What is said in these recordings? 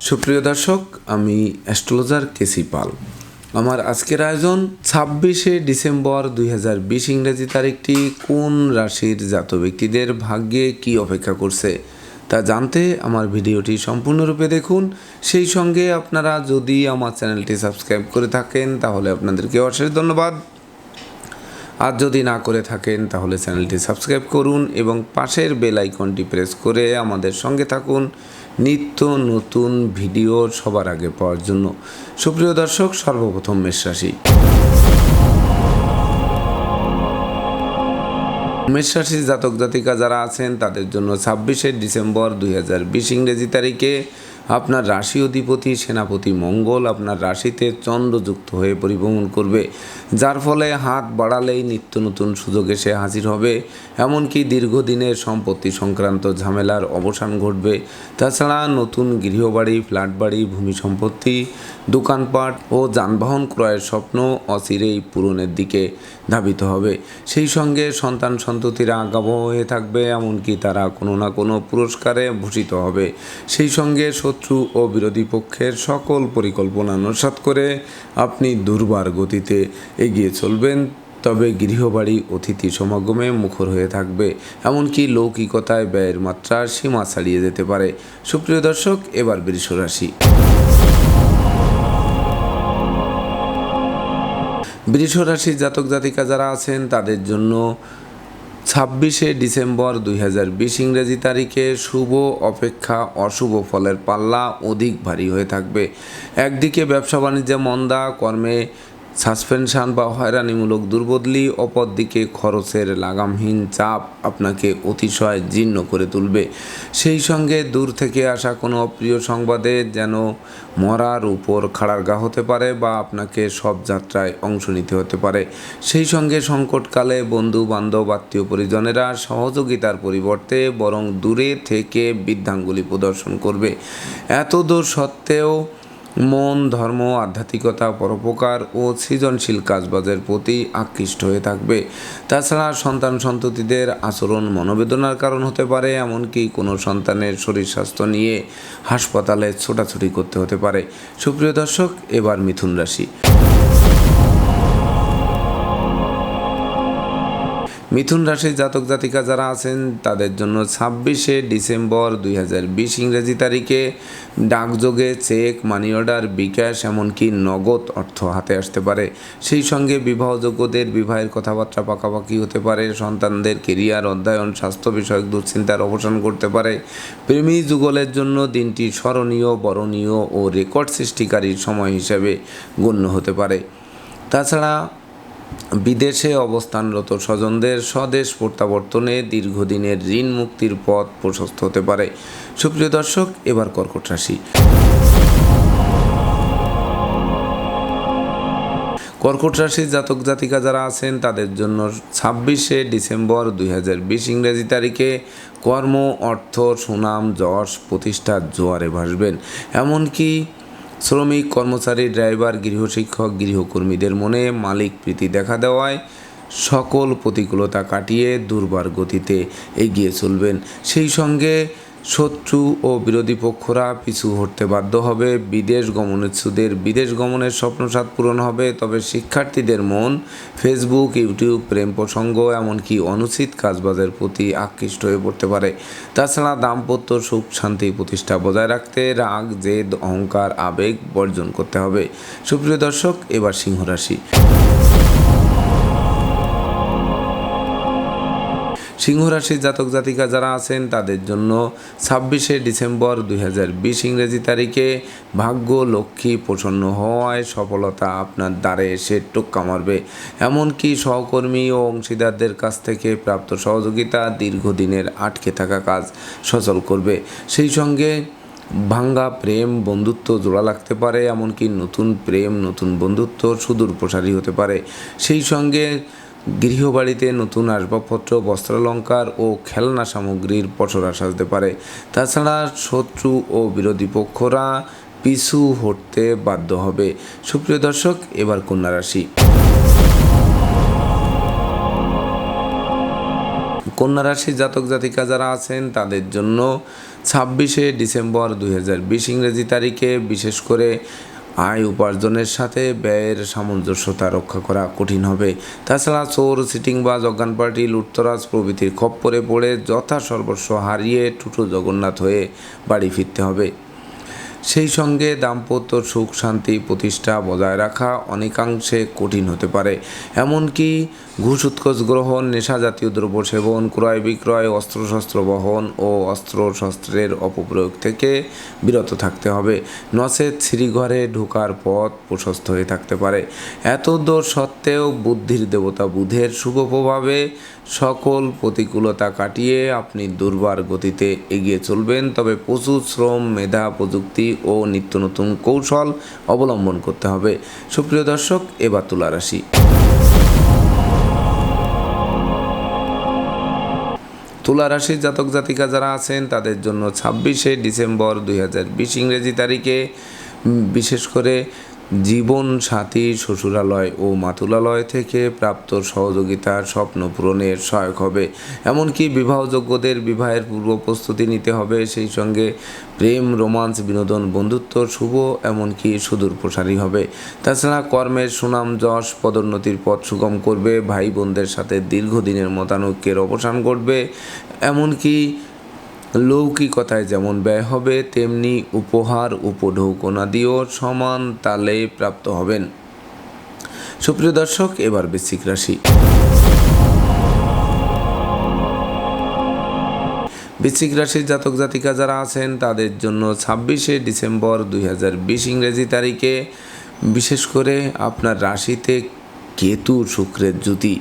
সুপ্রিয় দর্শক, আমি অ্যাস্ট্রোলজার কেসি পাল। আমার আজকের আয়োজন 26শে ডিসেম্বর 2020 ইংরেজি তারিখটি কোন রাশির জাতক ব্যক্তিদের ভাগ্যে কি অপেক্ষা করছে তা জানতে আমার ভিডিওটি সম্পূর্ণরূপে দেখুন। সেই সঙ্গে আপনারা যদি আমার চ্যানেলটি সাবস্ক্রাইব করে থাকেন তাহলে আপনাদেরকে অশেষ ধন্যবাদ। আর যদি না করে থাকেন তাহলে চ্যানেলটি সাবস্ক্রাইব করুন এবং পাশের বেল আইকনটি প্রেস করে আমাদের সঙ্গে থাকুন নিত্য নতুন ভিডিও সবার আগে পাওয়ার জন্য। সুপ্রিয় দর্শক, সর্বপ্রথম মেষ রাশি। মেষ রাশির জাতক জাতিকা যারা আছেন তাদের জন্য 26শে ডিসেম্বর 2020 ইংরেজি তারিখে আপনার রাশি অধিপতি সেনাপতি মঙ্গল আপনার রাশিতে চন্দ্রযুক্ত হয়ে পরিভ্রমণ করবে, যার ফলে হাত বাড়ালেই নিত্য নতুন সুযোগ এসে হাজির হবে। এমনকি দীর্ঘদিনের সম্পত্তি সংক্রান্ত ঝামেলার অবসান ঘটবে। তাছাড়া নতুন গৃহবাড়ি, ফ্ল্যাট বাড়ি, ভূমি সম্পত্তি, দোকানপাট ও যানবাহন ক্রয়ের স্বপ্ন অচিরেই পূরণের দিকে ধাবিত হবে। সেই সঙ্গে সন্তান সন্ততিরা আগামী হয়ে থাকবে, এমনকি তারা কোনো না কোনো পুরস্কারে ভূষিত হবে। সেই সঙ্গে শত্রু ও বিরোধী পক্ষের সকল পরিকল্পনা নস্যাৎ করে আপনি দুর্বার গতিতে এগিয়ে চলবেন। তবে গৃহবাড়ি অতিথি সমাগমে মুখর হয়ে থাকবে, এমনকি লৌকিকতায় ব্যয়ের মাত্রা সীমা ছাড়িয়ে যেতে পারে। সুপ্রিয় দর্শক, এবার বৃষ রাশি। বৃষ রাশির জাতক জাতিকা যারা আছেন তাদের জন্য 26শে ডিসেম্বর 2020 ইংরেজি তারিখে শুভ অপেক্ষা অশুভ ফলের পাল্লা অধিক ভারী হয়ে থাকবে। একদিকে ব্যবসা বাণিজ্যে মন্দা, কর্মে সাসপেনশন বা হয়রানিমূলক দুর্বদলি, অপরদিকে খরচের লাগামহীন চাপ আপনাকে অতিশয় জীর্ণ করে তুলবে। সেই সঙ্গে দূর থেকে আসা কোনো অপ্রিয় সংবাদে যেন মরার উপর খাড়ারগা হতে পারে বা আপনাকে সব যাত্রায় অংশ নিতে হতে পারে। সেই সঙ্গে সংকটকালে বন্ধু বান্ধব আত্মীয় পরিজনেরা সহযোগিতার পরিবর্তে বরং দূরে থেকে বৃদ্ধাঙ্গুলি প্রদর্শন করবে। এত দূর সত্ত্বেও মন, ধর্ম, আধ্যাত্মিকতা, পরোপকার ও সৃজনশীল কাজবাজের প্রতি আকৃষ্ট হয়ে থাকবে। তাছাড়া সন্তান সন্ততিদের আচরণ মনোবেদনার কারণ হতে পারে, এমনকি কোনো সন্তানের শরীর স্বাস্থ্য নিয়ে হাসপাতালে ছোটাছুটি করতে হতে পারে। সুপ্রিয় দর্শক, এবার মিথুন রাশি। মিথুন রাশির জাতক জাতিকা যারা আছেন তাদের জন্য 26শে ডিসেম্বর 2020 ইংরেজি তারিখে ডাকযোগে চেক, মানি অর্ডার, বিকাশ, এমনকি নগদ অর্থ হাতে আসতে পারে। সেই সঙ্গে বিবাহযোগ্যদের বিবাহের কথাবার্তা পাকাপাকি হতে পারে। সন্তানদের কেরিয়ার, অধ্যয়ন, স্বাস্থ্য বিষয়ক দুশ্চিন্তার অবসান করতে পারে। প্রেমী যুগলের জন্য দিনটি স্মরণীয়, বরণীয় ও রেকর্ড সৃষ্টিকারীর সময় হিসেবে গণ্য হতে পারে। তাছাড়া বিদেশে অবস্থানরত স্বজনদের স্বদেশ প্রত্যাবর্তনে দীর্ঘদিনের ঋণ মুক্তির পথ প্রশস্ত হতে পারে। সুপ্রিয় দর্শক, এবার কর্কট রাশি। কর্কট রাশির জাতক জাতিকা যারা আছেন তাদের জন্য 26শে ডিসেম্বর 2020 ইংরেজি তারিখে কর্ম, অর্থ, সুনাম, যশ, প্রতিষ্ঠার জোয়ারে ভাসবেন। এমনকি শ্রমিক, কর্মচারী, ড্রাইভার, গৃহশিক্ষক, গৃহকর্মীদের মনে মালিক প্রীতি দেখা দেওয়ায় সকল প্রতিকূলতা কাটিয়ে দুর্বার গতিতে এগিয়ে চলবেন। সেই সঙ্গে শত্রু ও বিরোধী পক্ষরা পিছু হটতে বাধ্য হবে। বিদেশ গমনের স্বপ্নসাৎ পূরণ হবে। তবে শিক্ষার্থীদের মন ফেসবুক, ইউটিউব, প্রেম প্রসঙ্গ, এমনকি অনুচিত কাজবাজের প্রতি আকৃষ্ট হয়ে পড়তে পারে। তাছাড়া দাম্পত্য সুখ শান্তি প্রতিষ্ঠা বজায় রাখতে রাগ, জেদ, অহংকার, আবেগ বর্জন করতে হবে। সুপ্রিয় দর্শক, এবার সিংহ রাশি। সিংহ রাশির জাতক জাতিকা যারা আছেন তাদের জন্য 26শে ডিসেম্বর 2020 ইংরেজি তারিখে ভাগ্য, লক্ষ্মী প্রসন্ন হওয়ায় সফলতা আপনার দ্বারে এসে টোক্কা মারবে। এমনকি সহকর্মী ও অংশীদারদের কাছ থেকে প্রাপ্ত সহযোগিতা দীর্ঘদিনের আটকে থাকা কাজ সচল করবে। সেই সঙ্গে ভাঙ্গা প্রেম, বন্ধুত্ব জোড়া লাগতে পারে। এমনকি নতুন প্রেম, নতুন বন্ধুত্ব সুদূর প্রসারী হতে পারে। সেই সঙ্গে গৃহবাড়িতে নতুন আসবাবপত্র, বস্ত্রালঙ্কার ও খেলনা সামগ্রীর পসরা সাজতে পারে। তাছাড়া শত্রু ও বিরোধী পক্ষরা পিছু হটতে বাধ্য হবে। সুপ্রিয় দর্শক, এবার কন্যা রাশি। কন্যা রাশির জাতক জাতিকা যারা আছেন তাদের জন্য 26শে ডিসেম্বর 2020 ইংরেজি তারিখে বিশেষ করে আয় উপার্জনের সাথে ব্যয়ের সামঞ্জস্যতা রক্ষা করা কঠিন হবে। তাছাড়া চোর, সিটিংবাজ, অজ্ঞান পার্টি, লুটতরাজ প্রভৃতির খপ্পরে পড়ে যথাসর্বস্ব হারিয়ে টুটু জগন্নাথ হয়ে বাড়ি ফিরতে হবে। সেই সঙ্গে দাম্পত্য সুখ শান্তি প্রতিষ্ঠা বজায় রাখা অনেকাংশে কঠিন হতে পারে। এমনকি ঘুষ উৎকোচ গ্রহণ, নেশা জাতীয় দ্রব্য সেবন, ক্রয় বিক্রয়, অস্ত্রশস্ত্র বহন ও অস্ত্রশস্ত্রের অপপ্রয়োগ থেকে বিরত থাকতে হবে, নচেৎ শ্রীঘরে ঢোকার পথ প্রশস্ত হয়ে থাকতে পারে। এত দোষ সত্ত্বেও বুদ্ধির দেবতা বুধের শুভ প্রভাবে সকল প্রতিকূলতা কাটিয়ে আপনি দুর্বার গতিতে এগিয়ে চলবেন। তবে প্রচুর শ্রম, মেধা, প্রযুক্তি ও নিত্য নতুন কৌশল অবলম্বন করতে হবে। সুপ্রিয় দর্শক, এবার তুলা রাশি। তুলা রাশির জাতক জাতিকা যারা আছেন তাদের জন্য 26শে ডিসেম্বর 2020 ইংরেজি তারিখে বিশেষ করে জীবন সাথী শ্বশুরালয় ও মাতুলালয় থেকে প্রাপ্ত সহযোগিতার স্বপ্ন পূরণের সহায়ক হবে। এমনকি বিবাহযোগ্যদের বিবাহের পূর্ব প্রস্তুতি নিতে হবে। সেই সঙ্গে প্রেম, রোমান্স, বিনোদন, বন্ধুত্ব শুভ এমনকি সুদূর প্রসারী হবে। তাছাড়া কর্মের সুনাম যশ পদোন্নতির পথ সুগম করবে। ভাই বোনদের সাথে দীর্ঘদিনের মতানৈক্যের অবসান ঘটবে। এমনকি লৌকিকতায় যেমন ব্যয় হবে তেমনি উপহার, উপঢৌকনাদিও সমান তালে প্রাপ্ত হবেন। সুপ্রিয় দর্শক, এবার বৃশ্চিক রাশি। বৃশ্চিক রাশির জাতক জাতিকা যারা আছেন তাদের জন্য 26শে ডিসেম্বর 2020 ইংরেজি তারিখে বিশেষ করে আপনার রাশিতে কেতু শুক্রের যুতি।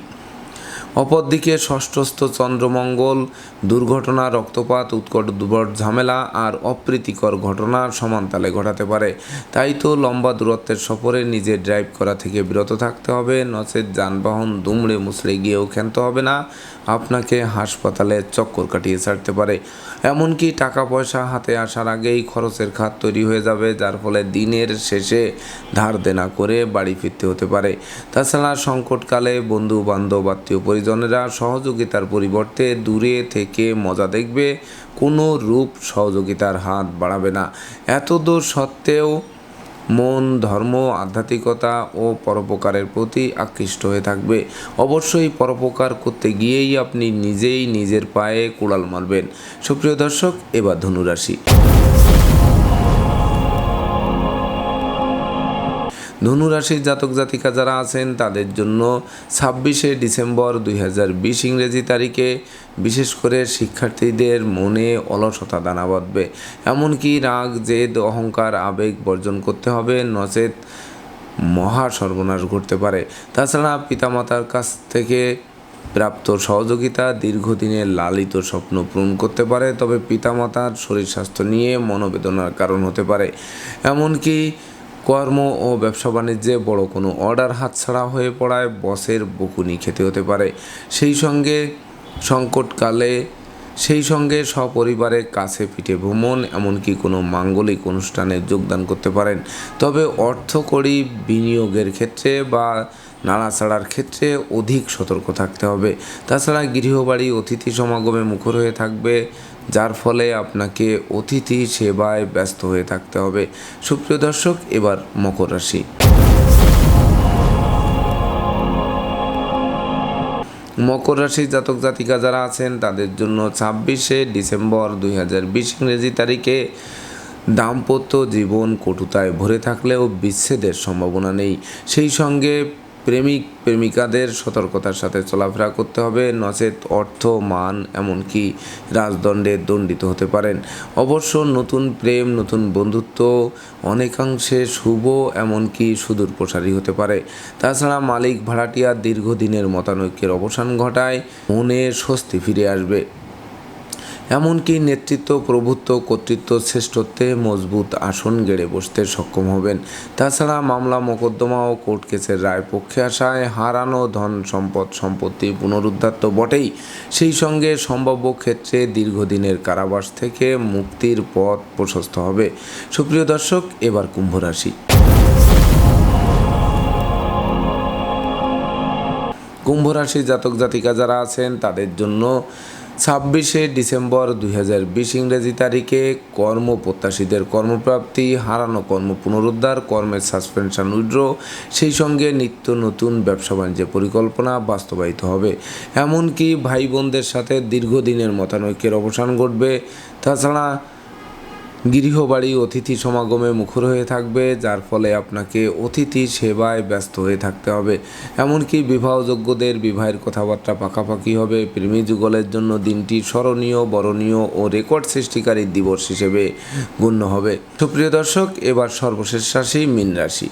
অপরদিকে ষষ্ঠস্থ চন্দ্রমঙ্গল দুর্ঘটনা, রক্তপাত, উৎকট দুর্বল ঝামেলা আর অপ্রীতিকর ঘটনা সমানতালে ঘটাতে পারে। তাই তো লম্বা দূরত্বের সফরে নিজে ড্রাইভ করা থেকে বিরত থাকতে হবে, নচেৎ যানবাহন দুমড়ে মুচড়ে গিয়েও ক্ষান্ত হবে না, আপনাকে হাসপাতালে চক্কর কাটিয়ে ছাড়তে পারে। এমনকি টাকা পয়সা হাতে আসার আগেই খরচের খাত তৈরি হয়ে যাবে, যার ফলে দিনের শেষে ধার দেনা করে বাড়ি ফিরতে হতে পারে। তাছাড়া সংকটকালে বন্ধু বান্ধব, আত্মীয় পরিজনেরা সহযোগিতার পরিবর্তে দূরে থেকে মজা দেখবে, কোনো রূপ সহযোগিতার হাত বাড়াবে না। এত দোষ সত্ত্বেও মন ধর্ম, আধ্যাত্মিকতা ও পরোপকারের প্রতি আকৃষ্ট হয়ে থাকবে। অবশ্যই পরোপকার করতে গিয়েই আপনি নিজেই নিজের পায়ে কুড়াল মারবেন। সুপ্রিয় দর্শক, এবার ধনুরাশি। ধনুরাশির জাতক জাতিকা যারা আছেন তাদের জন্য 26শে ডিসেম্বর 2020 ইংরেজি তারিখে বিশেষ করে শিক্ষার্থীদের মনে অলসতা দানা বাঁধবে। এমনকি রাগ, জেদ, অহংকার, আবেগ বর্জন করতে হবে, নচেৎ মহা সর্বনাশ ঘটতে পারে। তাছাড়া পিতামাতার কাছ থেকে প্রাপ্ত সহযোগিতা দীর্ঘদিনের লালিত স্বপ্ন পূরণ করতে পারে, তবে পিতামাতার শরীর স্বাস্থ্য নিয়ে মনোবেদনার কারণ হতে পারে। এমনকি কর্ম ও ব্যবসা বাণিজ্যে বড় কোনো অর্ডার হাতছাড়া হয়ে পড়ায় বসের বকুনি খেতে হতে পারে। সেই সঙ্গে সপরিবারে কাছে পিঠে ভ্রমণ, এমনকি কোনো মাঙ্গলিক অনুষ্ঠানে যোগদান করতে পারেন। তবে অর্থকড়ি বিনিয়োগের ক্ষেত্রে বা নাড়াচাড়ার ক্ষেত্রে অধিক সতর্ক থাকতে হবে। তাছাড়া গৃহবাড়ি অতিথি সমাগমে মুখর হয়ে থাকবে, যার ফলে আপনাকে অতিথি সেবায় ব্যস্ত হয়ে থাকতে হবে। সুপ্রিয় দর্শক, এবার মকর রাশি। মকর রাশির জাতক জাতিকা যারা আছেন তাদের জন্য 26শে ডিসেম্বর 2020 ইংরেজি তারিখে দাম্পত্য জীবন কটুতায় ভরে থাকলেও বিচ্ছেদের সম্ভাবনা নেই। সেই সঙ্গে প্রেমিক প্রেমিকাদের সতর্কতার সাথে চলাফেরা করতে হবে, নচেৎ অর্থ, মান এমনকি রাজদণ্ডে দণ্ডিত হতে পারেন। অবশ্য নতুন প্রেম, নতুন বন্ধুত্ব অনেকাংশে শুভ এমনকি সুদূর প্রসারী হতে পারে। তাছাড়া মালিক ভাড়াটিয়া দীর্ঘদিনের মতানৈক্যের অবসান ঘটায় মনে স্বস্তি ফিরে আসবে। এমনকি নেতৃত্ব, প্রভুত্ব, কর্তৃত্ব, শ্রেষ্ঠত্বে মজবুত আসন গেড়ে বসতে সক্ষম হবেন। তাছাড়া মামলা মোকদ্দমা ও কোর্ট কেসের রায় পক্ষে আসায় হারানো ধন সম্পত্তি পুনরুদ্ধার তো বটেই, সেই সঙ্গে সম্ভাব্য ক্ষেত্রে দীর্ঘদিনের কারাবাস থেকে মুক্তির পথ প্রশস্ত হবে। সুপ্রিয় দর্শক, এবার কুম্ভ রাশি। কুম্ভ রাশির জাতক জাতিকা যারা আছেন তাদের জন্য 26শে ডিসেম্বর 2020 ইংরেজি তারিখে কর্মপ্রত্যাশীদের কর্মপ্রাপ্তি, হারানো কর্ম পুনরুদ্ধার, কর্মের সাসপেনশন উইথড্র, সেই সঙ্গে নিত্য নতুন ব্যবসা বাণিজ্যের পরিকল্পনা বাস্তবায়িত হবে। এমনকি ভাই বোনদের সাথে দীর্ঘদিনের মতানৈক্যের অবসান ঘটবে। তাছাড়া গৃহবাড়ি অতিথি সমাগমে মুখর হয়ে থাকবে, যার ফলে আপনাকে অতিথি সেবায় ব্যস্ত হয়ে থাকতে হবে। এমনকি বিবাহযোগ্যদের বিবাহের কথাবার্তা পাকাপাকি হবে। প্রেমী যুগলের জন্য দিনটি স্মরণীয়, বরণীয় ও রেকর্ড সৃষ্টিকারী দিবস হিসেবে গণ্য হবে। সুপ্রিয় দর্শক, এবার সর্বশেষ রাশি মীন রাশি।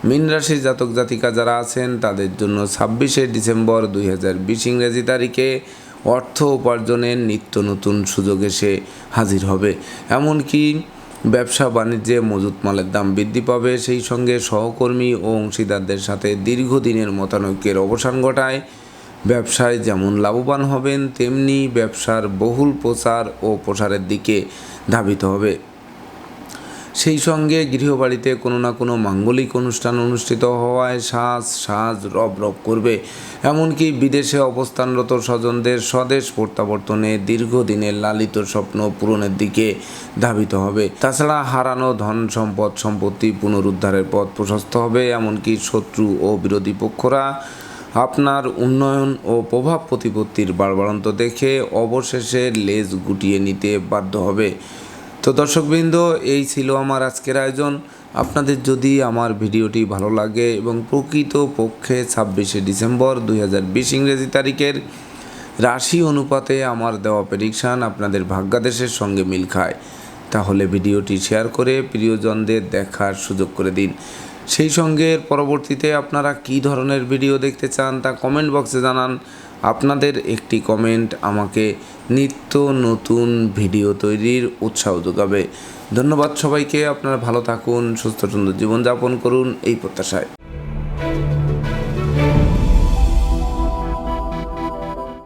মীন রাশির জাতক জাতিকা যারা আছেন তাদের জন্য 26শে ডিসেম্বর 2020 ইংরেজি তারিখে অর্থ উপার্জনের নিত্য নতুন সুযোগ এসে হাজির হবে। এমনকি ব্যবসা বাণিজ্যে মজুত মালের দাম বৃদ্ধি পাবে, সেই সঙ্গে সহকর্মী ও অংশীদারদের সাথে দীর্ঘদিনের মতানৈক্যের অবসান ঘটায় ব্যবসায় যেমন লাভবান হবেন, তেমনি ব্যবসার বহুল প্রচার ও প্রসারের দিকে ধাবিত হবে। সেই সঙ্গে গৃহবাড়িতে কোনো না কোনো মাঙ্গলিক অনুষ্ঠান অনুষ্ঠিত হওয়ায় সাজ রব করবে। এমনকি বিদেশে অবস্থানরত স্বজনদের স্বদেশ প্রত্যাবর্তনে দীর্ঘদিনের লালিত স্বপ্ন পূরণের দিকে ধাবিত হবে। তাছাড়া হারানো ধন সম্পত্তি পুনরুদ্ধারের পথ প্রশস্ত হবে। এমনকি শত্রু ও বিরোধী পক্ষরা আপনার উন্নয়ন ও প্রভাব প্রতিপত্তির বাড়বাড়ন্ত দেখে অবশেষে লেজ গুটিয়ে নিতে বাধ্য হবে। তো দর্শকবৃন্দ, এই ছিল আমার আজকের আয়োজন। আপনাদের যদি আমার ভিডিওটি ভালো লাগে এবং প্রকৃতপক্ষে 26শে ডিসেম্বর 2020 ইংরেজি তারিখের রাশি অনুপাতে আমার দেওয়া প্রেডিকশান আপনাদের ভাগ্যাদেশের সঙ্গে মিল খায়, তাহলে ভিডিওটি শেয়ার করে প্রিয়জনদের দেখার সুযোগ করে দিন। সেই সঙ্গে পরবর্তীতে আপনারা কী ধরনের ভিডিও দেখতে চান তা কমেন্ট বক্সে জানান। আপনাদের একটি কমেন্ট আমাকে নিত্য নতুন ভিডিও তৈরির উৎসাহ যোগাবে। ধন্যবাদ সবাইকে। আপনারা ভালো থাকুন, সুস্থ সুন্দর জীবনযাপন করুন এই প্রত্যাশায়।